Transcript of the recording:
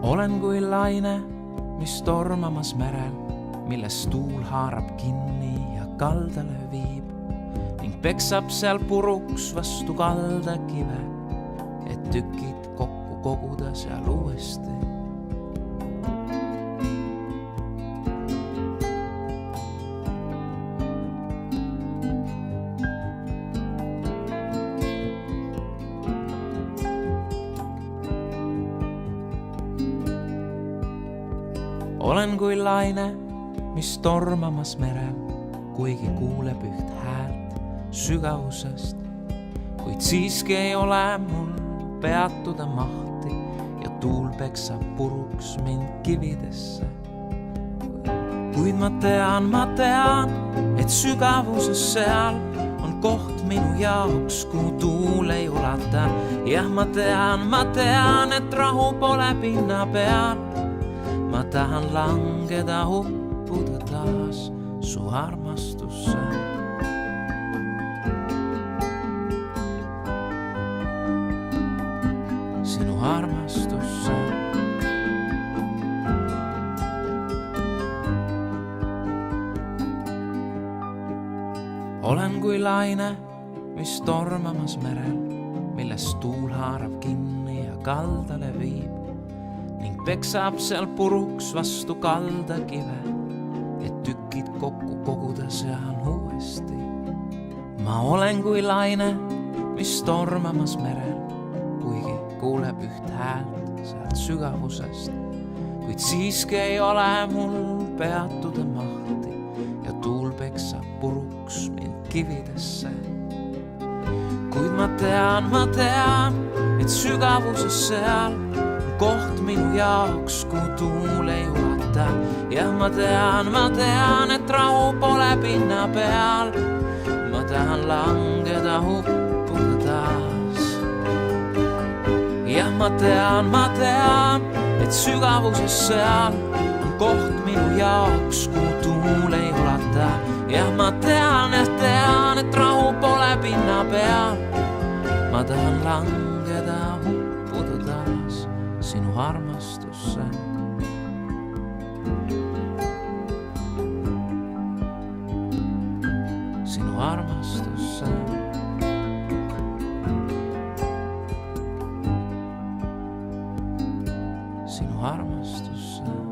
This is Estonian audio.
Olen kui laine, mis tormamas merel, millest tuul haarab kinni ja kaldale viib ning peksab seal puruks vastu kaldakive, et tükid kokku koguda seal uuesti. Olen kui laine, mis tormamas merel, kuigi kuuleb üht häält sügavusest, kuid siiski ei ole mul peatuda mahti ja tuul peksab puruks mind kividesse. Kuid ma tean, et sügavuses seal on koht minu jaoks, kuhu tuul ei ulata. Jah, ma tean, et rahu pole pinna peal. Ma tahan langeda uppuda taas su armastusse. Sinu armastusse. Olen kui laine, mis tormamas merel, millest tuul haarab kinni ja kaldale viib ning peksab seal puruks vastu kaldakive, et tükid kokku koguda seal uuesti. Ma olen kui laine, mis tormamas merel, kuigi kuuleb üht häält sealt sügavusest, kuid siiski ei ole mul peatuda mahti ja tuul peksab puruks mind kividesse. Kuid ma tean, et sügavuses seal koht minu jaoks, kuhu tuul ei ulata. Jah, ma tean, et rahu pole pinna peal. Ma tahan langeda uppuda taas. Jah, ma tean, et sügavuses seal on koht minu jaoks, kuhu tuul ei ulata. Jah, ma tean, et rahu pole pinna peal. Ma tahan langeda uppuda taas sinu armastusse. Sinu armastusse. Sinu armastusse.